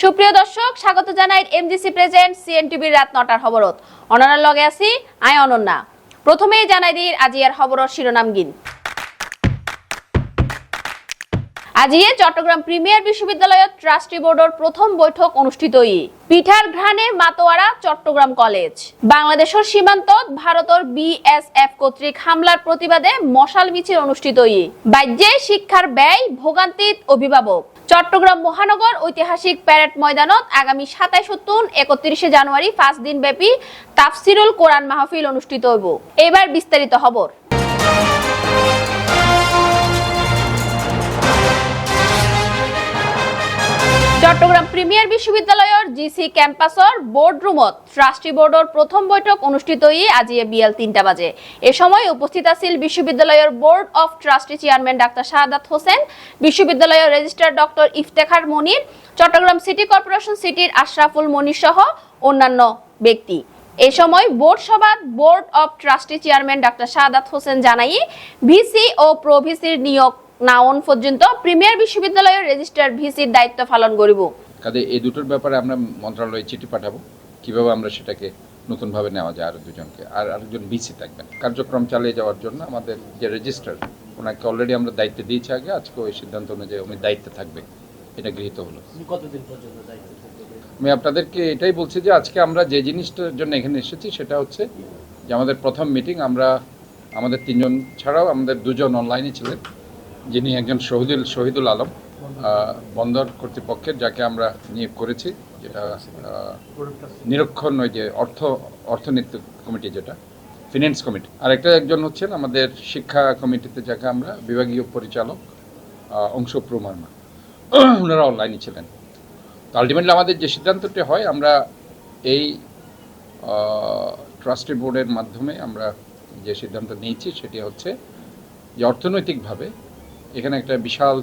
সুপ্রিয় দর্শক, স্বাগত জানাই এমজিসি প্রেজেন্ট সিএনটিভির রাত ৯টার খবরত। অনন্যার লগে আছি আই অনন্যা। প্রথমেই জানাই দিই আজিয়ার খবরর শিরোনামগিন। আজিয়ে চট্টগ্রাম প্রিমিয়ার বিশ্ববিদ্যালয়ত ট্রাস্টি বোর্ডের প্রথম বৈঠক অনুষ্ঠিত পিঠার ঘ্রাণে মাতোয়ারা চট্টগ্রাম কলেজ। বাংলাদেশের সীমান্তত ভারতের বিএসএফ কর্তৃক হামলার প্রতিবাদে মশাল মিছিল অনুষ্ঠিত বাহ্যে শিক্ষার ব্যয় ভোগান্তিত অভিভাবক। চট্টগ্রাম মহানগর ঐতিহাসিক প্যারেড ময়দানত আগামী ২৭-৩১ জানুয়ারি ৫ দিন ব্যাপী তাফসিরুল কোরআন মাহফিল অনুষ্ঠিত হইব। এবার বিস্তারিত খবর। চট্টগ্রাম প্রিমিয়ার বিশ্ববিদ্যালয়ের জিসি ক্যাম্পাসর বোর্ড রুমত ট্রাস্টি বোর্ডের প্রথম বৈঠক অনুষ্ঠিত আজিয়ে বিয়াল ৩টা বাজে। এ সময় উপস্থিত আছিল বিশ্ববিদ্যালয়ের বোর্ড অফ ট্রাস্টি চেয়ারম্যান ডাক্তার শাহাদাত হোসেন, বিশ্ববিদ্যালয়ের registrar doctor Iftekhar Monir, Chattogram city corporation সিটির আশরাফুল মনির সহ অন্যান্য ব্যক্তি। এ সময় বোর্ড সভাত বোর্ড অফ ট্রাস্টি চেয়ারম্যান ডাক্তার শাহাদাত হোসেন জানাই ভিসি ও প্রভিসির নিয়োগ নাওন পর্যন্ত প্রিমিয়ার বিশ্ববিদ্যালয়ের রেজিস্ট্রার ভিসির দায়িত্ব পালন করিব। কাজে এই দুটোর ব্যাপারে আমরা মন্ত্রণালয়ে চিঠি পাঠাবো কিভাবে আমরা সেটাকে নতুনভাবে নেওয়া যায়। আরো দুজনকে আর আরেকজন ভিসি থাকবেন কার্যক্রম চালিয়ে যাওয়ার জন্য। আমাদের যে রেজিস্ট্রার ওনাকে অলরেডি আমরা দায়িত্ব দিয়েছি আগে, আজকে ওই সিদ্ধান্ত অনুযায়ী উনি দায়িত্বে থাকবে, এটা গৃহীত হলো। কতদিন পর্যন্ত দায়িত্ব থাকবে? আমি আপনাদেরকে এটাই বলছি যে আজকে আমরা যে জিনিসটার জন্য এখানে এসেছি সেটা হচ্ছে যে আমাদের প্রথম মিটিং। আমাদের ৩ জন ছাড়াও আমাদের ২ জন অনলাইনে ছিলেন, যিনি একজন শহীদুল আলম বন্দর কর্তৃপক্ষের, যাকে আমরা নিয়োগ করেছি, যেটা নিরীক্ষণ ওই যে অর্থনীতি কমিটি, যেটা ফিন্যান্স কমিটি। আর একজন হচ্ছেন আমাদের শিক্ষা কমিটিতে, যাকে আমরা বিভাগীয় পরিচালক অংশ প্রমাণা, ওনারা অনলাইনে ছিলেন। তো আলটিমেটলি আমাদের যে সিদ্ধান্তটি হয়, আমরা এই ট্রাস্টি বোর্ডের মাধ্যমে আমরা যে সিদ্ধান্ত নিয়েছি সেটি হচ্ছে যে অর্থনৈতিকভাবে এখানে একটা বিশাল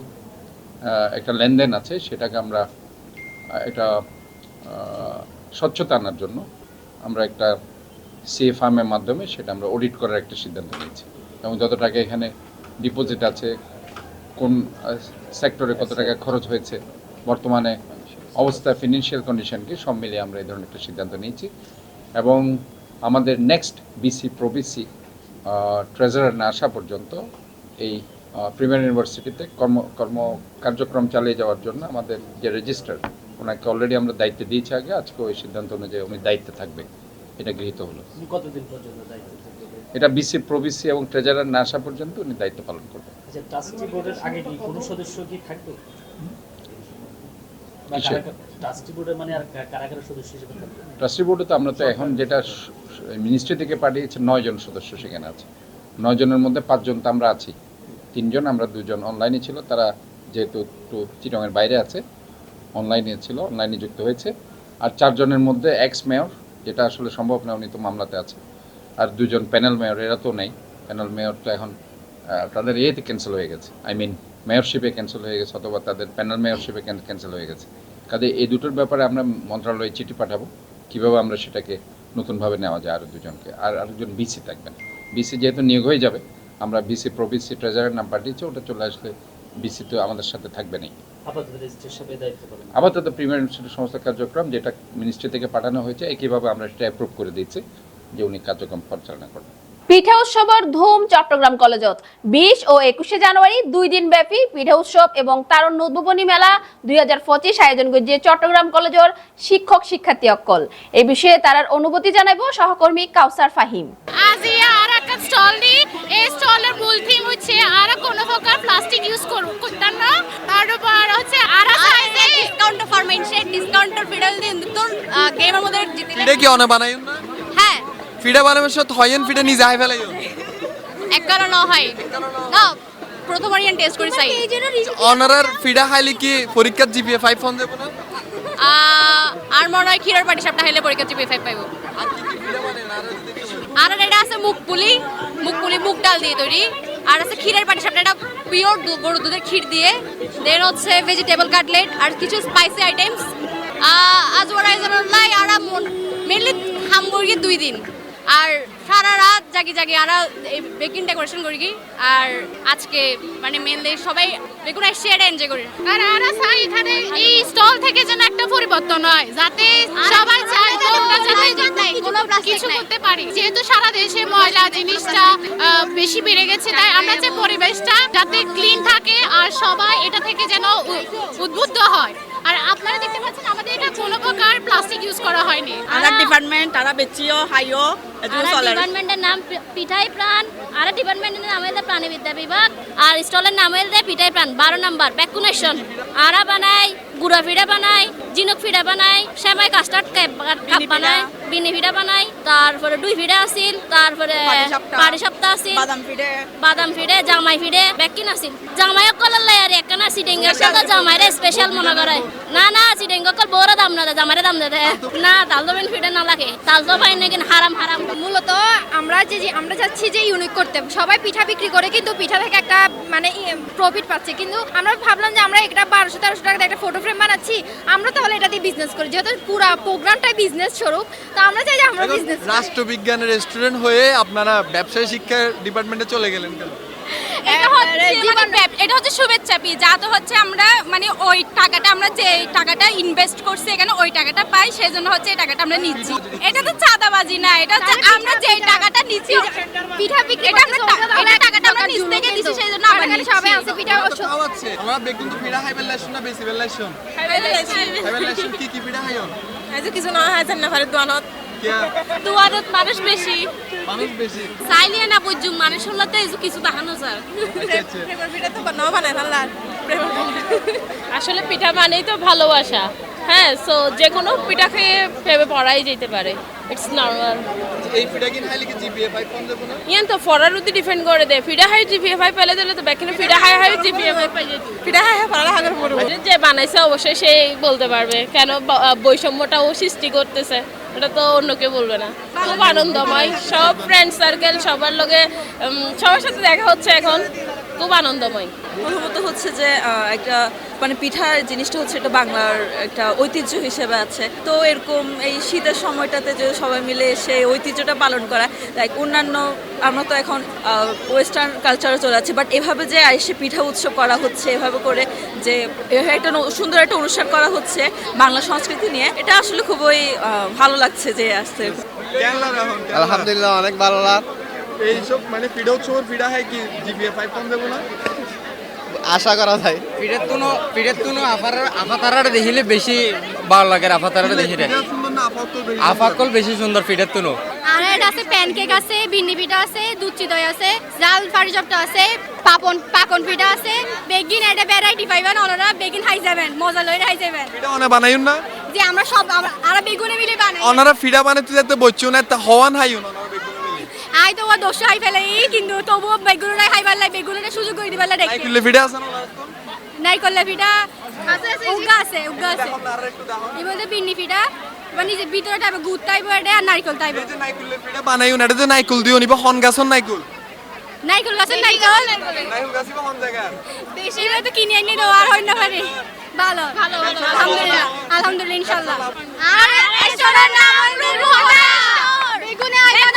একটা লেনদেন আছে, সেটাকে আমরা একটা স্বচ্ছতা আনার জন্য আমরা একটা সিএ ফার্মের মাধ্যমে সেটা আমরা অডিট করার একটা সিদ্ধান্ত নিয়েছি। এবং যত টাকা এখানে ডিপোজিট আছে, কোন সেক্টরে কত টাকা খরচ হয়েছে, বর্তমানে অবস্থা, ফিনান্সিয়াল কন্ডিশনকে সব মিলিয়ে আমরা এই ধরনের একটা সিদ্ধান্ত নিয়েছি। এবং আমাদের নেক্সট বিসি প্রবিসি ট্রেজারার না আসা পর্যন্ত এই প্রিমিয়ার ইউনিভার্সিটিতে কার্যক্রম চালিয়ে যাওয়ার জন্য আমাদের যে রেজিস্ট্রার ওনাকে অলরেডি আমরা দায়িত্ব দিয়েছি আগে, আজকে ওই সিদ্ধান্ত অনুযায়ী উনি দায়িত্বে থাকবে, এটা গৃহীত হলো। কতদিন পর্যন্ত দায়িত্ব থাকবে? এটা বিসি প্রবিসি এবং ট্রেজারার না আসা পর্যন্ত উনি দায়িত্ব পালন করবেন। আচ্ছা, ট্রাস্টি বোর্ডের আগে কি কোনো সদস্য কি থাকবে? ট্রাস্টি বোর্ডের মানে আর কারা সদস্য হিসেবে থাকবে? ট্রাস্টি বোর্ডে তো আমরা তো এখন যেটা মিনিস্ট্রি থেকে পাঠিয়েছে ৯ জন সদস্য সেখানে আছে। ৯ জনের মধ্যে ৫ জন তো আমরা আছি, ৩ জন, আমরা ২ জন অনলাইনে ছিল, তারা যেহেতু একটু চিটংয়ের বাইরে আছে, অনলাইনে ছিল, অনলাইনে যুক্ত হয়েছে। আর ৪ জনের মধ্যে এক্স মেয়র, যেটা আসলে সম্ভব না, উনি তো মামলাতে আছে। আর ২ জন প্যানেল মেয়র, এরা তো নেই। প্যানেল মেয়র তো এখন তাদের এতে ক্যান্সেল হয়ে গেছে, মেয়রশিপে ক্যান্সেল হয়ে গেছে, অথবা তাদের প্যানেল মেয়রশিপে ক্যান্সেল হয়ে গেছে। কাজে এই দুটোর ব্যাপারে আমরা মন্ত্রণালয়ে চিঠি পাঠাবো কীভাবে আমরা সেটাকে নতুনভাবে নেওয়া যায়। আরও ২ জনকে আর আরেকজন ভিসি থাকবেন। ভিসি যেহেতু নিয়োগ হয়ে যাবে, আমরা ভিসি প্রভিসি ট্রেজারের নাম পাঠিয়েছি, ওটা চলে আসলে ভিসি তো আমাদের সাথে থাকবে না। আপাতত প্রিমিয়ার ইউনিভার্সিটির সমস্ত কার্যক্রম যেটা মিনিস্ট্রি থেকে পাঠানো হয়েছে, একইভাবে আমরা সেটা অ্যাপ্রুভ করে দিচ্ছি যে উনি কার্যক্রম পরিচালনা করবেন। পিঠা উৎসবের ধুম চট্টগ্রাম কলেজত ২০ ও ২১ জানুয়ারি ২ দিন ব্যাপী পিঠা উৎসব এবং তারুণ উদ্ভাবনী মেলা ২০২৫ আয়োজন করছে চট্টগ্রাম কলেজের শিক্ষক শিক্ষার্থী অকল। এই বিষয়ে তার অনুভূতি জানাইব সহকর্মী কাউসার ফাহিম। আজি আর একটা স্টল দি, এই স্টলের মূল থিম হচ্ছে আর কোনো প্রকার প্লাস্টিক ইউজ করতাম না। তারপর হচ্ছে আর সাইজে ডিসকাউন্ট ফর মেনশন ডিসকাউন্টের ভিডিও দিন তোর গেমের মধ্যে জিতলে এটা কি অনা বানাইন না? হ্যাঁ, ফিডা বানানোর সাথে হয়ন ফিডা নিজে আই ফেলাইও এক কারণ হয় না, প্রথমবার ইয়ান টেস্ট করি চাই। অনারার ফিডা খাইলে কি পরীক্ষার জিপিএ 5 ফোন দেব না? আর মনে হয় ক্ষীরের পাটি সাপটা খাইলে পরীক্ষা জিপিএ 5 পাইবো। আর কি কি ফিডা বানাইন? আর এটা আছে মুগপুলি মুগ ডাল দিয়ে তৈরি। আর আছে ক্ষীরের পাটি সাপটা, এটা পিওর গরুর দুধের ক্ষীর দিয়ে। দেন হচ্ছে ভেজিটেবল কাটলেট আর কিছু স্পাইসি আইটেমস। আজ ওরা লাই আর মেনলি হামবুর্গি 2 দিন আর সারা রাত জাগি জাগি আর এই বেগুন ডেকোরেশন করি কি আর আজকে মানে মেনলি সবাই বেগুন এসে এটা এনজয় করি আর আমরা চাই এখানে এই স্টল থেকে যেন একটা পরিবর্তন হয় যাতে সবাই চায় যে আমরা যাতে কোনো কিছু করতে পারি যেহেতু সারা দেশে ময়লা জিনিসটা বেশি বেড়ে গেছে তাই আমরা যে পরিবেশটা যাতে ক্লিন থাকে আর সবাই এটা থেকে যেন উদ্বুদ্ধ হয় আর আপনারা দেখতে পাচ্ছেন আমাদের এটা কোনো প্রকার প্লাস্টিক ইউজ করা হয়নি আরা ডিপার্টমেন্ট তারা বেচিও হাইও এজন্য চলে ডিপার্টমেন্টের নাম পিঠাই প্রাণ আর ডিপার্টমেন্টের নাম হলো প্রাণীবিদ্যা বিভাগ আর স্টলের নাম হলো পিঠাই প্রাণ 12 নম্বর ভ্যাকুনেশন আরা বানাই গুড়া ফিডা বানাই জিনুক ফিডা বানাই সেমাই কাস্টার্ড কাপ বানাই বিনি ফিডা বানাই তারপরে দুই ফিডা আছিল তারপরে পাড়ি সপ্তাহ আছিল বাদাম ফিডে জামাই ফিডে বেকিন আছিল জামাই কলার লাই আর একখানা সিডিঙ্গের সাথে জামাইরে স্পেশাল মনে করে না সিডিঙ্গ কল বড় দাম না জামাইরে দাম দে না তাল তো ফিডে না লাগে তাল তো পাই না কিনা হারাম মূলত আমরা যাচ্ছি যে ইউনিক করতে সবাই পিঠা বিক্রি করে কিন্তু পিঠা থেকে একটা মানে প্রফিট পাচ্ছে কিন্তু আমরা ভাবলাম যে আমরা একটা 1200-1300 টাকা একটা ফটো ফ্রেম বানাচ্ছি আমরা তাহলে এটা দিয়ে বিজনেস করি যেহেতু পুরো প্রোগ্রামটাই বিজনেস স্বরূপ তো আমরা চাই যে আমরা বিজনেস রাষ্ট্রবিজ্ঞানের স্টুডেন্ট হয়ে আপনারা ব্যবসায় শিক্ষা ডিপার্টমেন্টে চলে গেলেন কেন? এটা হচ্ছে শুভেচ্ছা পি যা তো হচ্ছে আমরা মানে ওই টাকাটা আমরা যে টাকাটা ইনভেস্ট করছি এখানে ওই টাকাটা পাই সেজন্য হচ্ছে এই টাকাটা আমরা নিচ্ছি এটা তো চাঁদাবাজি না এটা হচ্ছে আমরা যে টাকাটা নিচ্ছি পিঠা বিক্রি এটা টাকাটা আমরা নিচ থেকে দিচ্ছি সেজন্য আমরা সবাই আছে পিঠা খাওয়াচ্ছে আমরা বেগুন তো পিঠা খাইবেন লাইছুন না বেশি বেলাইছুন খাইবেন লাইছুন কি পিঠা খাইন আজকে কিছু না হয় জান্না ফারে দোয়ানত দুয়ারত মানুষ বেশি বেশি চাইলে না বুঝুম মানুষ হলতে কিছু দেখানো যায় পিঠা তো বানাও বানাই ফেললাম আসলে পিঠা মানেই তো ভালোবাসা হ্যাঁ সো যে কোনো পিঠা খেয়ে প্রেমে পড়াই যেতে পারে ইটস নরমাল এই পিঠা কিন খাইলে কি জিপিএ 5 কম দেব না ইয়ান তো ফরার উদ্দি ডিফেন্ড করে দে ফিডা হাই জিপিএ 5 পেলে দিলে তো ব্যাকিনে ফিডা হাই জিপিএ 5 পাই যেত পিঠা খাই পারা হাগর পড়ব যে বানাইছে অবশ্যই সেই বলতে পারবে কেন বৈষম্যটাও সৃষ্টি করতেছে এটা তো অন্য কেউ বলবে না খুব আনন্দময় সব ফ্রেন্ড সার্কেল সবার লগে সবার সাথে দেখা হচ্ছে এখন খুব আনন্দময় প্রথমত হচ্ছে যে একটা মানে পিঠার জিনিসটা হচ্ছে এটা বাংলার একটা ঐতিহ্য হিসেবে আছে তো এরকম এই শীতের সময়টাতে যে সবাই মিলে এসে ঐতিহ্যটা পালন করা লাইক অন্যান্য আমরা তো এখন ওয়েস্টার্ন কালচারে চলে যাচ্ছি বাট এভাবে যে এসে পিঠা উৎসব করা হচ্ছে এভাবে করে যে এভাবে একটা সুন্দর একটা অনুষ্ঠান করা হচ্ছে বাংলা সংস্কৃতি নিয়ে এটা আসলে খুবই ভালো লাগছে যে আসছে আলহামদুলিল্লাহ অনেক ভালো লাগ এইসব মানে পিঠা উৎসবের পিঠা হয় কি জিপিএ 5 কম দেব না আশা করা যায় পিঠের তুনো আফাতারাটা দেখিলে বেশি ভালো লাগে আফাতারাটা দেখিলে আফাকল বেশি সুন্দর পিঠের তুনো আর এটা আছে প্যানকেক আছে বিন্নি পিঠা আছে দুধ চিতই আছে জাল ফাড়ি চপটা আছে পাকন পিঠা আছে বেগিন এটা ভ্যারাইটি পাইবেন ওনারা বেগিন খাই যাবেন মজা লইরা খাই যাবেন পিঠা অনে বানাইুন না যে আমরা সব আমরা বেগুনে মিলে বানাই ওনারা ফিডা বানাইতে যেতে বচ্চু না তা হওয়ান হাইউন ওনারা বেগুনে মিলে আই তো ওর দোষ হাই ফেলে কিন্তু তবুও বেগুনে খাই পারলাই বেগুনে সুযোগ করে দিবার লাগে নাই কুলে ফিডা আছে না নাই করলে পিঠা উগা আছে এবারে বিন্নি পিঠা মানে যে ভিতরে টাইপের গুড় টাইপের এটা আর নারকেল টাইপের এই যে নাইকুলে ফিডা বানাইউন এটা যে নাইকুল দিও নিবা হন গাছন নাইকুল নারকেল গাছের নারকেল নাইকুল গাছিবা হন জায়গা বেশি হলে তো কিনে এনে দাও আর হয় না পারে ভালো আলহামদুলিল্লাহ ইনশাআল্লাহ আর রেস্টুরেন্ট নাম হলো বেগুনে আইবান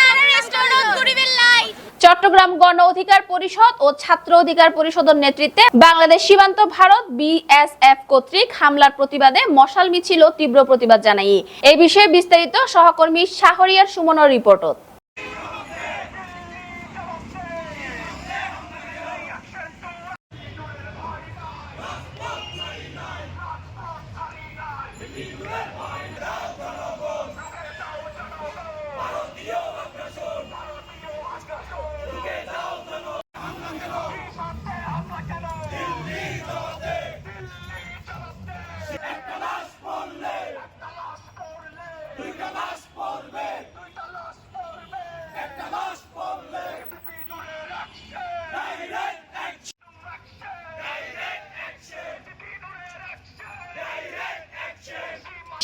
আর রেস্টুরেন্ট করিবেলাই চট্টগ্রাম গণ অধিকার পরিষদ ও ছাত্র অধিকার পরিষদের নেতৃত্বে বাংলাদেশ সীমান্ত ভারত বিএসএফ কর্তৃক হামলার প্রতিবাদে মশাল মিছিল ও তীব্র প্রতিবাদ জানাই এই বিষয়ে বিস্তারিত সহকর্মী শাহরিয়ার সুমনের রিপোর্ট।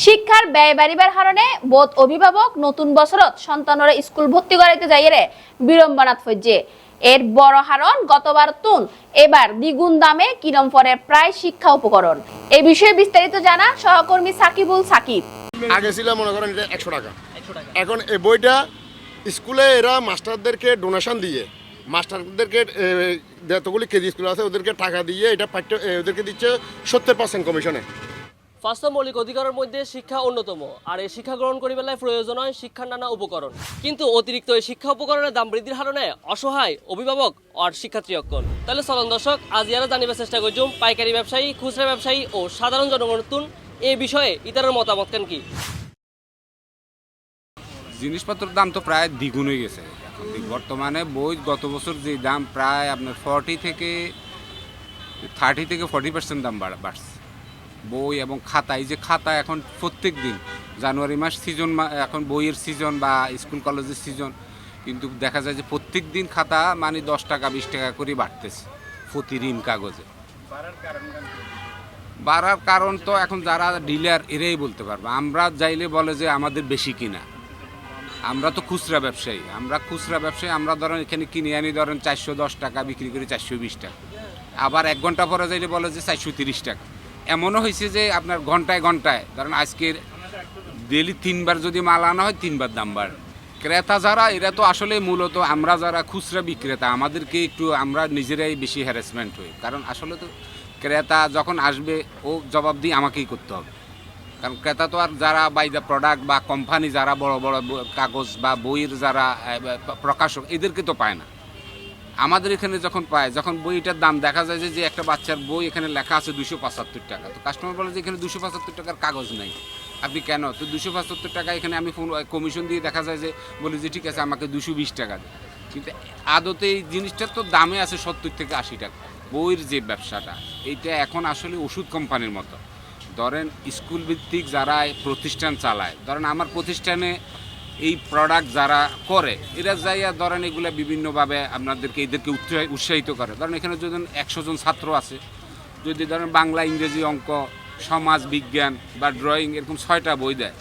শিক্ষার ব্যয় বাড়িবার কারণে বোধ অভিভাবক নতুন বছরত সন্তানরা স্কুল ভর্তি করাইতে যাইরে বিড়ম্বনাত ফজে এর বড় হারণ গতবার তুন এবার দ্বিগুণ দামে কিরম পরে প্রায় শিক্ষা উপকরণ এই বিষয়ে বিস্তারিত জানা সহকর্মী সাকিবুল সাকিব। আগে ছিল মনে করেন 100 টাকা এখন এই বইটা স্কুলে এরা মাস্টারদেরকে ডোনেশন দিয়ে মাস্টারদেরকে যতগুলি কেজি স্কুল আছে ওদেরকে টাকা দিয়ে এটা ওদেরকে দিচ্ছে 70% কমিশনে। পাঁচটা মৌলিক অধিকারের মধ্যে শিক্ষা অন্যতম, আর এই শিক্ষা গ্রহণ করি বেলায় প্রয়োজন হয় শিক্ষার নানা উপকরণ। কিন্তু অতিরিক্ত এই শিক্ষা উপকরণের দাম বৃদ্ধির কারণে অসহায় অভিভাবক আর শিক্ষার্থী অক্ষণ। তাহলে চলন দর্শক, আজ ইয়ারা জানিবার চেষ্টা করছুম পাইকারি ব্যবসায়ী, খুচরা ব্যবসায়ী ও সাধারণ জনগণ এই বিষয়ে ইতারের মতামত কেন কি। জিনিসপত্রের দাম তো প্রায় দ্বিগুণ হয়ে গেছে বর্তমানে। বই গত বছর যে দাম প্রায় আপনার 30 থেকে 40% দাম বাড়ছে বই এবং খাতা। এই যে খাতা এখন প্রত্যেক দিন জানুয়ারি মাস সিজন, এখন বইয়ের সিজন বা স্কুল কলেজের সিজন, কিন্তু দেখা যায় যে প্রত্যেক দিন খাতা মানে 10 টাকা 20 টাকা করে বাড়তেছে প্রতি ঋণ কাগজে। বাড়ার কারণ তো এখন যারা ডিলার এরাই বলতে পারবে। আমরা যাইলে বলে যে আমাদের বেশি কিনা, আমরা তো খুচরা ব্যবসায়ী। আমরা ধরেন এখানে কিনে আনি ধরেন 410 টাকা, বিক্রি করি 420 টাকা। আবার 1 ঘন্টা পরে যাইলে বলে যে 430 টাকা। এমনও হয়েছে যে আপনার ঘন্টায় ধরেন আজকের ডেলি 3 বার যদি মাল আনা হয় 3 বার দাম বাড়ে। ক্রেতা যারা এরা তো আসলে মূলত আমরা যারা খুচরা বিক্রেতা আমাদেরকে একটু আমরা নিজেরাই বেশি হ্যারাসমেন্ট হই। কারণ আসলে তো ক্রেতা যখন আসবে ও জবাব দিয়ে আমাকেই করতে হবে। কারণ ক্রেতা তো আর যারা বাই দ্য প্রোডাক্ট বা কোম্পানি যারা বড় বড় কাগজ বা বইয়ের যারা প্রকাশক এদেরকে তো পায় না। আমাদের এখানে যখন পায়, যখন বইটার দাম দেখা যায় যে একটা বাচ্চার বই এখানে লেখা আছে 275 টাকা, তো কাস্টমার বলে যে এখানে 275 টাকার কাগজ নেই, আপনি কেন? তো 275 টাকা এখানে আমি কমিশন দিয়ে দেখা যায় যে বলি যে ঠিক আছে আমাকে 220 টাকা দেয়। কিন্তু আদতে এই জিনিসটার তো দামে আছে 70 থেকে 80 টাকা। বইয়ের যে ব্যবসাটা এইটা এখন আসলে ওষুধ কোম্পানির মতো। ধরেন স্কুল ভিত্তিক যারা প্রতিষ্ঠান চালায়, ধরেন আমার প্রতিষ্ঠানে এই প্রোডাক্ট যারা করে এরা যাইয়া ধরেন এগুলো বিভিন্নভাবে আপনাদেরকে এদেরকে উৎসাহিত করে। ধরেন এখানে যদি 100 জন ছাত্র আছে, যদি ধরেন বাংলা, ইংরেজি, অঙ্ক, সমাজ বিজ্ঞান বা ড্রয়িং এরকম 6টা বই দেয়,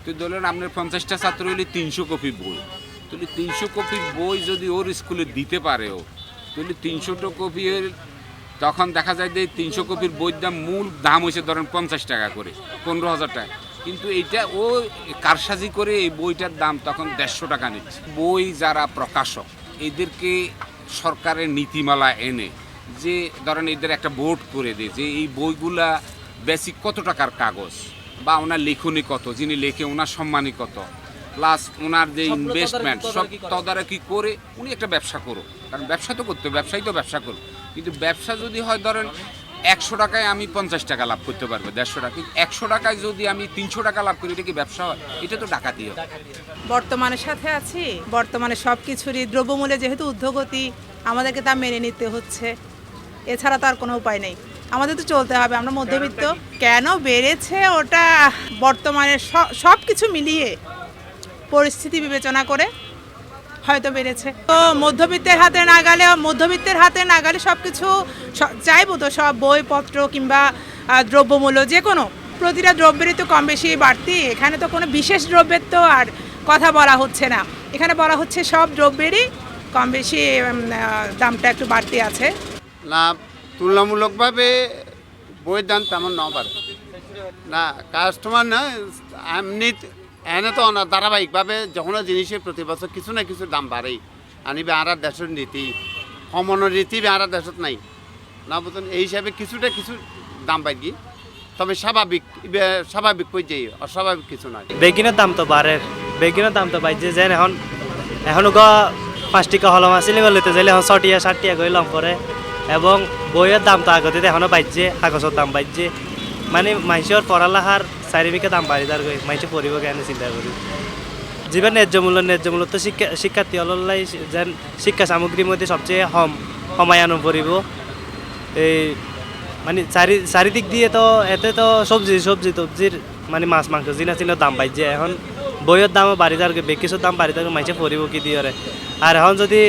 তো ধরেন আপনার 50টা ছাত্র হলে 300 কপি বই। তাহলে 300 কপির বই যদি ওর স্কুলে দিতে পারে ও, তাহলে 300টা কপির তখন দেখা যায় যে 300 কপির বইয়ের দাম মূল দাম হয়েছে ধরেন 50 টাকা করে, 15,000 টাকা। কিন্তু এইটা ও কারসাজি করে এই বইটার দাম তখন 150 টাকা নিচ্ছে। বই যারা প্রকাশক এদেরকে সরকারের নীতিমালা এনে যে ধরেন এদের একটা বোর্ড করে দেয় যে এই বইগুলা বেসিক কত টাকার কাগজ বা ওনার লেখনী কত, যিনি লেখে ওনার সম্মানী কত, প্লাস ওনার যে ইনভেস্টমেন্ট সব তদারকি করে উনি একটা ব্যবসা করো। কারণ ব্যবসা তো করতে, ব্যবসায়ী তো ব্যবসা করো। কিন্তু ব্যবসা যদি হয় ধরেন 100 টাকায় আমি 50 টাকা লাভ করতে পারবো, 150 টাকা। কিন্তু 100 টাকায় যদি আমি 300 টাকা লাভ করি, এটা কি ব্যবসা হয়? এটা তো ডাকাতি হয়। বর্তমানের সাথে আছি, বর্তমানে সব কিছুরই দ্রব্যমূল্যে যেহেতু ঊর্ধ্বগতি, আমাদেরকে তা মেনে নিতে হচ্ছে, এছাড়া তো আর কোনো উপায় নেই, আমাদের তো চলতে হবে। আমরা মধ্যবিত্ত। কেন বেড়েছে ওটা বর্তমানে সব কিছু মিলিয়ে পরিস্থিতি বিবেচনা করে হয়তো বেড়েছে। তো মধ্যবিত্তের হাতে না গেলে সব কিছু চাইবো তো, সব বইপত্র কিংবা দ্রব্যমূল্য যে কোনো প্রতিটা দ্রব্যেরই তো কম বেশি বাড়তি। এখানে তো কোনো বিশেষ দ্রব্যের তো আর কথা বলা হচ্ছে না, এখানে বলা হচ্ছে সব দ্রব্যেরই কম বেশি দামটা একটু বাড়তি আছে। না, তুলনামূলকভাবে বইয়ের দাম তেমন না পারে না, কাস্টমার না এমনি এনে তো না, ধারাবাহিকভাবে যখন জিনিসের প্রতি বছর কিছু না কিছু দাম বাড়েই আনিবে। আর দেশের নীতি কমানোর রীতি আর দেশত নাই না, বুঝলেন? এই হিসাবে কিছু দাম বাড়ি, তবে স্বাভাবিক পর্যায়ে, অস্বাভাবিক কিছু নয়। বেগিনের দাম তো বাড়ে, বেগিনের দাম তো বাড়ছে। যেন এখনও 5 টাকা হলম আসলে লিতে যাইলে এখন 6 টাকা 7 টাকা গইলাম পরে। এবং বইয়ের দাম তো আগতে এখনও বাড়ছে, কাগজের দাম বাড়ছে। মানে মানুষের পড়ালেখার চারিদিকে দাম বাড়ি যার মানুষের পড়িব কেন চিন্তা করি। যেবার ন্যায্য মূল্য তো শিক্ষার্থী হলাই যেন শিক্ষা সামগ্রীর মধ্যে সবচেয়ে সমায়ানো পড়িব। এই মানে চারিদিক দিয়ে তো এতে তো সবজির মানে মাছ মাংস চিনার দাম বাড়ছে। এখন বইয়ের দামও বাড়ি যার, বেকিসের দাম বাড়ি যার, মানুষে পড়িব কি দিয়ে। আর এখন যদি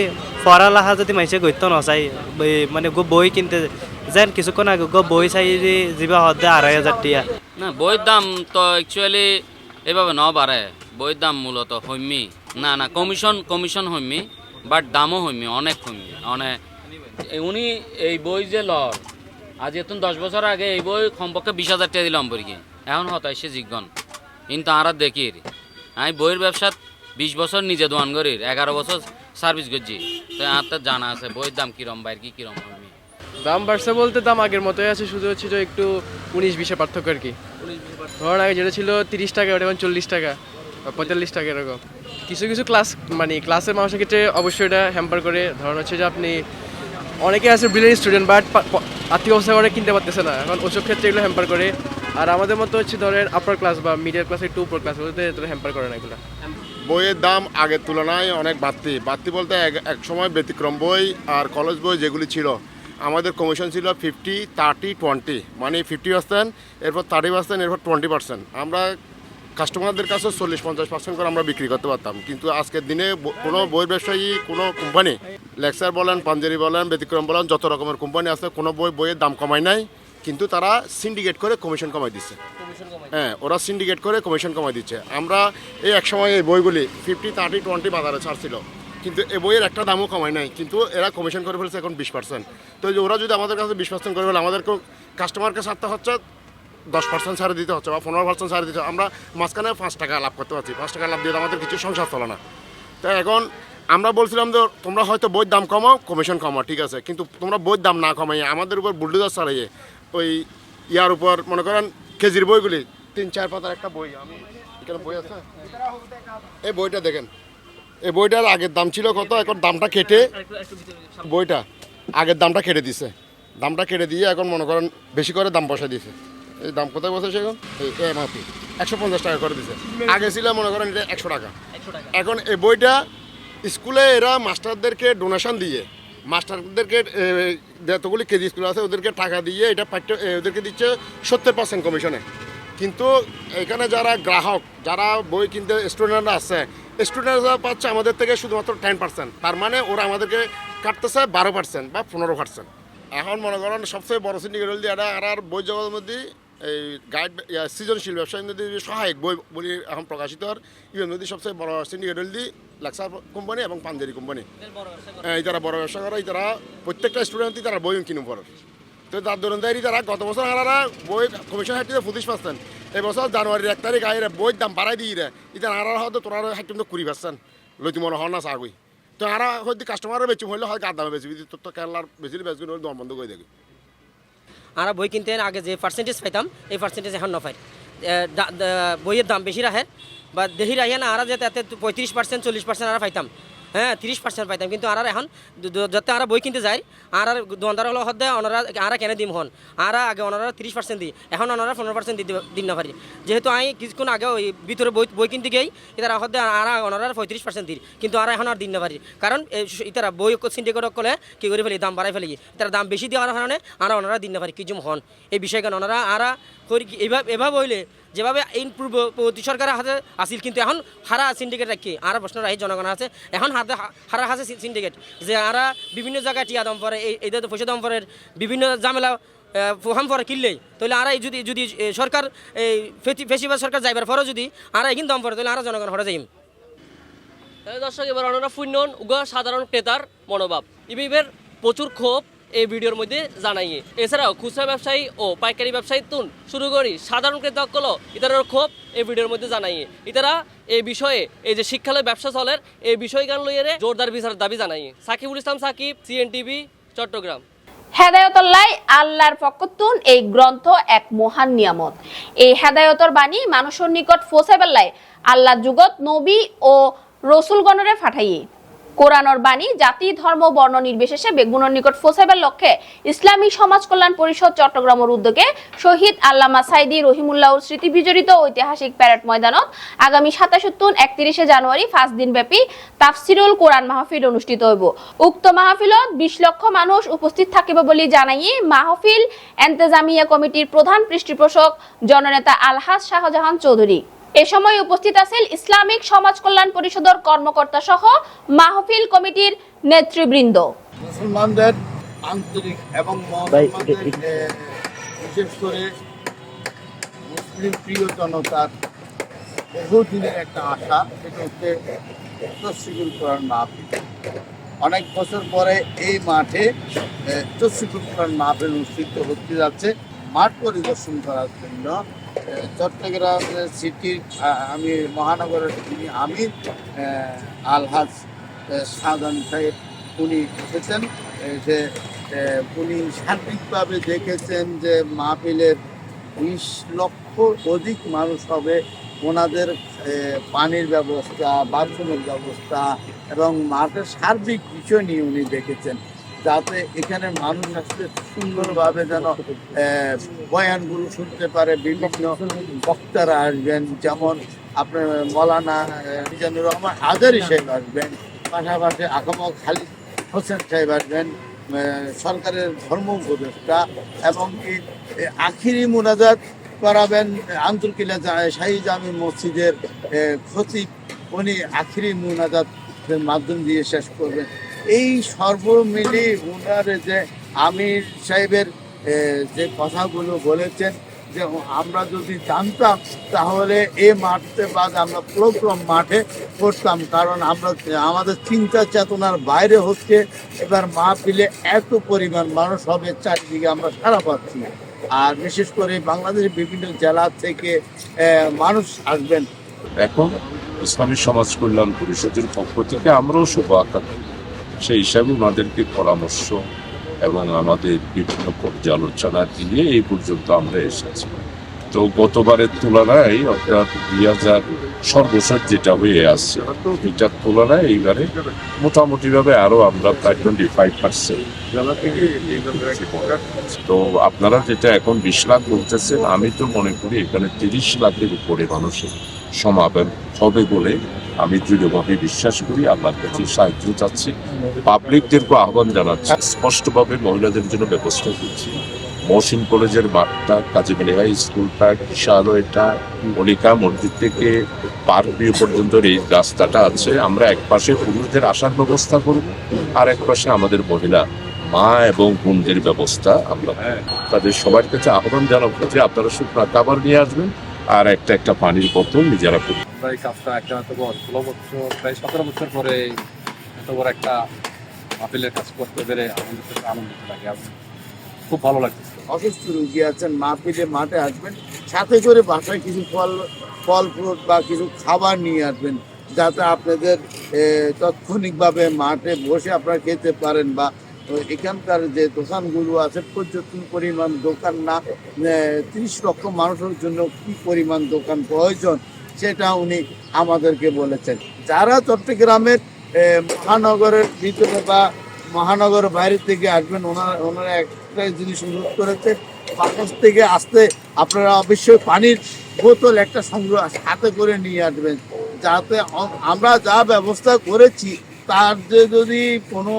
পড়ালেখা যদি মানুষে গত্য নচাই, মানে বই কিনতে যেন কিছুক্ষণ আগে বই চাই যা হতে 2,500 টাকা। না, বইয়ের দাম তো অ্যাকচুয়ালি এভাবে ন বাড়ে। বইয়ের দাম মূলত হইমি না কমিশন হইমি, বাট দামও হইমি, অনেক হইমি। অনেক উনি এই বই যে লর আজ এতন 10 বছর আগে এই বই কমপক্ষে 20,000 টাকা দিলাম বই, এখন হতাশে জিজ্ঞন। কিন্তু আর দেখি আমি বইয়ের ব্যবসা 20 বছর নিজে দোয়ান করির 11 বছর সার্ভিস করছি, তো আর তো জানা আছে বইয়ের দাম কিরম বাইর কিরম হবে। দাম বাড়ছে বলতে দাম আগের মতোই আছে, শুধু হচ্ছে যে একটু 19-20 পার্থক্য আর কি। ধরুন আগে যেটা ছিল 30 টাকা ওটা এখন 40 টাকা বা 45 টাকা এরকম। কিছু কিছু ক্লাসের মানুষের ক্ষেত্রে অবশ্যই এটা হ্যাম্পার করে। ধরুন হচ্ছে যে আপনি অনেকে আছে ব্রিলিয়েন্ট স্টুডেন্ট বাট আর্থিক অবস্থা করে কিনতে পারতেছে না, এখন ওসব ক্ষেত্রে এগুলো হ্যাম্পার করে। আর আমাদের মতো হচ্ছে ধরেন আপার ক্লাস বা মিডিল ক্লাস একটু উপর ক্লাস বলতে এটা হ্যাম্পার করে না এগুলো। বইয়ের দাম আগের তুলনায় অনেক বাড়তি বলতে এক সময় ব্যতিক্রম বই আর কলেজ বই যেগুলি ছিল আমাদের কমিশন ছিল 50-30-20, মানে 50%, এরপর 30%, এরপর 20%। আমরা কাস্টমারদের কাছে 40-50% করে আমরা বিক্রি করতে পারতাম, কিন্তু আজকের দিনে কোনো বই ব্যবসায়ী, কোনো কোম্পানি, লেকচার বলেন, পাঞ্জারি বলেন, ব্যতিক্রম বলেন, যত রকমের কোম্পানি আছে, কোনো বইয়ের দাম কমায় নাই, কিন্তু তারা সিন্ডিকেট করে কমিশন কমাই দিচ্ছে। হ্যাঁ, ওরা সিন্ডিকেট করে কমিশন কমাই দিচ্ছে। আমরা এই এক সময় এই বইগুলি 50-30-20 বাজারে ছাড়ছিল, কিন্তু এই বইয়ের একটা দামও কমায় নাই, কিন্তু এরা কমিশন করে ফেলছে এখন 20%। তো ওরা যদি আমাদের কাছে 20% করে ফেলে, আমাদেরকে কাস্টমারকে ছাড়তে হচ্ছে 10% ছাড়ে দিতে হচ্ছে বা 15% ছাড়ে দিতে হচ্ছে। আমরা মাঝখানে 5 টাকা লাভ করতে পারছি, 5 টাকা লাভ দিয়ে আমাদের কিছু সংসার চলে না। তো এখন আমরা বলছিলাম যে তোমরা হয়তো বইয়ের দাম কমাও, কমিশন কমাও, ঠিক আছে, কিন্তু তোমরা বইয়ের দাম না কমাইয়ে আমাদের উপর বুলডোজার চালাইয়ে ওই ইয়ার উপর মনে করেন কেজির বইগুলি 3-4 পাতার একটা বই, আমি এখানে বই আছে, এই বইটা দেখেন, এই বইটার আগের দাম ছিল কত, এখন দামটা কেটে বইটা আগের দামটা কেটে দিছে, দামটা কেটে দিয়ে এখন মনে করেন বেশি করে দাম বসে দিয়েছে। এই দাম কোথায় বসেছে এখন, এই এমআরপি 150 টাকা করে দিছে, আগে ছিল মনে করেন এটা 100 টাকা। এখন এই বইটা স্কুলে এরা মাস্টারদেরকে ডোনেশন দিয়ে, মাস্টারদেরকে যতগুলি কেজি স্কুল আছে ওদেরকে টাকা দিয়ে এটা ওদেরকে দিচ্ছে 70% কমিশনে, কিন্তু এখানে যারা গ্রাহক, যারা বই কিনতে স্টুডেন্টরা আছে, স্টুডেন্টরা পাচ্ছে আমাদের থেকে শুধুমাত্র 10%, তার মানে ওরা আমাদেরকে কাটতেছে 12% বা 15%। এখন মনে করেন সবচেয়ে বড় সিন্ডিকেট হল দিয়ে এটা আর বই জগতের মধ্যে এই গাইড সৃজনশীল ব্যবসায়ী যদি সহায়ক বই বলি এখন প্রকাশিত আর ইভেন মধ্যে সবচেয়ে বড় সিন্ডিকেট হল দিয়ে লেকচার কোম্পানি এবং পাঞ্জারি কোম্পানি, তারা বড় ব্যবসা করে, তারা প্রত্যেকটা স্টুডেন্টই তারা বই কিনে পড়ে। তো তার দরুনদারি তারা গত বছর হারারা বই কমিশন হাঁটিতে 25%, এবছর জানুয়ারির 1 তারিখ আইরে বইয়ের দাম বাড়াই দিয়ে রে ইতার হারা হয়তো তোরা হাঁটি 20% লইতে মনে হয় না চাগুই। তো হারা হয়তো কাস্টমাররা বেচি হইলে হয় কার দামে বেচবি, তোর তো কেরালার বেশি বেচবি দম বন্ধ করে দেখি। আমরা বই কিনতে আগে যে পার্সেন্টেজ পাইতাম এই পার্সেন্টেজ এখন ন পাই, বইয়ের দাম বেশি রাখে বা দেহি রাখে না, আর যে তাতে 35% 40% আর পাইতাম, হ্যাঁ 30% পাইতাম, কিন্তু আর এখন যাতে আর বই কিনতে যাই আর দোকানদার হলো হদ্দে ওনারা আর কেন দিম হন, আর আগে ওনারা 30% দিই, এখন ওনারা 15% দিন না পারি, যেহেতু আমি কিছুক্ষণ আগে ওই ভিতরে বই কিনতে গিয়েই এটারা হদ্দে আর ওনারা 35% দিই, কিন্তু আর এখন আর দিন না পারি, কারণ এটারা বই সিন্ডিকেট করলে কী করে ফেলি দাম বাড়াই ফেলি, তারা দাম বেশি দেওয়ার কারণে আর ওনারা দিন না পারি কিছু হন এই বিষয়, কারণ ওনারা আর এভাবে হইলে যেভাবে এই পূর্ববর্তী সরকারের হাতে আসিল, কিন্তু এখন হারা সিন্ডিকেট রাখি আর প্রশ্ন রাখি জনগণ আছে, এখন হারা হাসে সিন্ডিকেট যে আরা বিভিন্ন জায়গায় টিয়া দাম পরে এই পয়সা দাম পরে বিভিন্ন ঝামেলা হাম পরে কিনলেই, তাহলে আর যদি সরকার এই ফেসিবাদ সরকার যাইবার পরেও যদি আর এখানে দাম পরে তাহলে আর জনগণ হরে যাইম। দর্শক এবার অন্যরা ফুন্নন উগা সাধারণ ক্রেতার মনোভাব ইবিবের প্রচুর ক্ষোভ এই ভিডিওর মধ্যে জানাইয়ে, এছাড়াও খুচরা ব্যবসায়ী ও পাইকারি ব্যবসায়ী তুন শুরু করি সাধারণ ক্রেতাকল ইতারার ক্ষোভ এই ভিডিওর মধ্যে জানাইয়ে, ইতারা এই বিষয়ে এই যে শিক্ষালয় ব্যবসা চলের এই বিষয় গান লইয়ে জোরদার বিচারের দাবি জানাইয়ে। সাকিবুল ইসলাম সাকিব, CNTV, চট্টগ্রাম। হেদায়তুল্লাহ আল্লাহর পক্ষতুন এই গ্রন্থ এক মহান নিয়ামত, এই হেদায়তর বাণী মানুষের নিকট পৌঁছাইবার আল্লাহ যুগত নবী ও রসুলগণরে পাঠাইয়ে কোরআনের বাণী জাতি ধর্ম বর্ণ নির্বিশেষে বেগুনের নিকট পৌঁছাইবার লক্ষ্যে ইসলামী সমাজ কল্যাণ পরিষদ চট্টগ্রামের উদ্যোগে শহীদ আল্লামা সাইদি রহিমুল্লাহর স্মৃতি বিজড়িত ঐতিহাসিক প্যারেড ময়দানত আগামী 27-31 জানুয়ারি 5 দিন ব্যাপী তাফসিরুল কোরআন মাহফিল অনুষ্ঠিত হইব। উক্ত মাহফিলত 20 লক্ষ মানুষ উপস্থিত থাকিবে বলে জানাইয়ে মাহফিল এন্তেজামিয়া কমিটির প্রধান পৃষ্ঠপোষক জননেতা আলহাজ শাহজাহান চৌধুরী। এ সময় উপস্থিত আছেন ইসলামিক সমাজ কল্যাণ পরিষদের কর্মকর্তা সহ মাহফিল কমিটির নেতৃবৃন্দ। মুসলমানদের আন্তরিক এবং বিশেষ করে মুসলিম প্রিয় জনতার বহুদিনের একটা আশা, সেটা হচ্ছে তফসিরুল কোরআন মাহফিল। অনেক বছর পরে এই মাঠে তফসিরুল কোরআন মাহফিল অনুষ্ঠিত হতে যাচ্ছে। মাঠ পরিদর্শন করার জন্য চট্টগ্রাম সিটির আমি মহানগরের যিনি আমির আলহাজ শাহজাহান সাহেব উনি এসেছেন। যে উনি সার্বিকভাবে দেখেছেন যে মাহফিলের 20 লক্ষ অধিক মানুষ হবে, ওনাদের পানির ব্যবস্থা, বাথরুমের ব্যবস্থা এবং মাঠের সার্বিক বিষয় নিয়ে উনি দেখেছেন, যাতে এখানে মানুষ আসলে সুন্দরভাবে যেন বয়ানগুলো শুনতে পারে। বিভিন্ন বক্তারা আসবেন, যেমন আপনার মৌলানা মিজানুর রহমান আজারি সাহেব আসবেন, পাশাপাশি আকামা খালিদ হোসেন সাহেব আসবেন, সরকারের ধর্ম উপদেষ্টা, এবং কি আখিরি মুনাজাত করাবেন আন্তর্কিলা শাহী জামি মসজিদের খতিব, উনি আখিরি মুনাজাতের মাধ্যম দিয়ে শেষ করবেন। এই সর্বমিলি উনার যে আমির সাহেবের যে কথাগুলো বলেছেন, যে আমরা যদি জানতাম তাহলে এই মাঠে বাদ আমরা প্রোগ্রাম মাঠে করতাম, কারণ আমরা আমাদের চিন্তা চেতনার বাইরে হচ্ছে। এবার মাহফিলে এত পরিমাণ মানুষ হবে, চারিদিকে আমরা সারা পাচ্ছি। আর বিশেষ করে বাংলাদেশের বিভিন্ন জেলা থেকে মানুষ আসবেন। এখন ইসলামী সমাজ কল্যাণ পরিষদের পক্ষ থেকে আমরাও শুভ সেই হিসাবে ওনাদেরকে পরামর্শ এবং আমাদের বিভিন্ন পর্যালোচনা দিয়ে এই পর্যন্ত আমরা এসেছি। তো গতবারের তুলনায় অর্থাৎ 2000 সর্বশেষ যেটা হয়ে আসছে, এটার তুলনায় এইবারে মোটামুটিভাবে আরও আমরা প্রায় 25%। তো আপনারা যেটা এখন 20 লাখ বলতেছেন, আমি তো মনে করি এখানে 30 লাখের উপরে মানুষের সমাবেশ হবে বলে আমি দৃঢ়ভাবে বিশ্বাস করি। আল্লাহর কাছে সাহায্য চাচ্ছি, পাবলিকদেরকে আহ্বান জানাচ্ছি, স্পষ্টভাবে মহিলাদের জন্য ব্যবস্থা করছি। মহসিন কলেজের মাঠটা, কাজী হাই স্কুলটা, কিশালয়টা, অলিকা মসজিদ থেকে পার্ক পর্যন্ত এই রাস্তাটা আছে। আমরা এক পাশে পুরুষদের আসার ব্যবস্থা করব, আর এক পাশে আমাদের মহিলা মা এবং বোনদের ব্যবস্থা। আমরা তাদের সবার কাছে আহ্বান জানাবো যে আপনারা শুকনো খাবার নিয়ে আসবেন আর একটা পানির বোতল নিজেরা করবেন। এই কাজটা একটা 16 বছর, প্রায় 17 বছর পরে এত বড় একটা মাহফিলের কাজ করতে পেরে আমাদের আনন্দিত লাগে, খুব ভালো লাগছে। অসুস্থ রুগী আছেন, মাহফিলে মাঠে আসবেন, সাথে করে বাসায় কিছু ফল ফ্রুট বা কিছু খাবার নিয়ে আসবেন, যাতে আপনাদের তাৎক্ষণিকভাবে মাঠে বসে আপনারা খেতে পারেন। বা এখানকার যে দোকানগুলো আছে, পর্যাপ্ত পরিমাণ দোকান না, 30 লক্ষ মানুষের জন্য কি পরিমাণ দোকান প্রয়োজন সেটা উনি আমাদেরকে বলেছেন। যারা চট্টগ্রামের মহানগরের ভিতরে বা মহানগরের বাইরে থেকে আসবেন, ওনারা একটা জিনিস অনুরোধ করেছে, বাস থেকে আসতে আপনারা অবশ্যই পানির বোতল একটা সংগ্রহ হাতে করে নিয়ে আসবেন, যাতে আমরা যা ব্যবস্থা করেছি তার যদি কোনো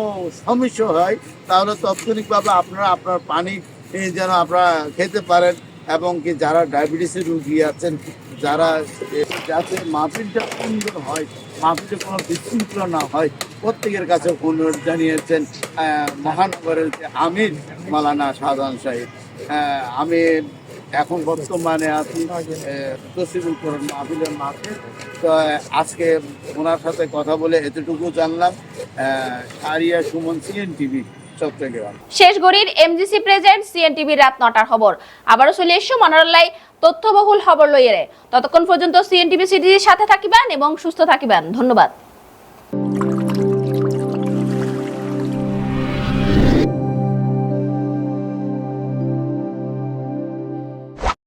সমস্যা হয় তাহলে তাৎক্ষণিকভাবে আপনারা আপনার পানি যেন আপনারা খেতে পারেন। এবং কি যারা ডায়াবেটিসের রুগী আছেন, যারা যাতে মাহফিলটা সুন্দর হয়, মাহফিলটা কোনো বিশৃঙ্খলা না হয়, প্রত্যেকের কাছে অনুরোধ জানিয়েছেন মহানগরের যে আমির মৌলানা শাহজাহান সাহেব। আমি এখন বর্তমানে আছি তসিবুল মাহফিলের মাঠে। তো আজকে ওনার সাথে কথা বলে এতটুকু জানলাম। আরিয়া সুমন, CNTV, চট্টগ্রাম। শেষ গড়ির MGC প্রেজেন্ট CNTV রাত 9টার খবর আবারও চলে এসো মনোরলাই তথ্যবহুল খবর লইয়ে। ততক্ষণ পর্যন্ত CNTV সিটির সাথে থাকিবেন এবং সুস্থ থাকিবেন। ধন্যবাদ।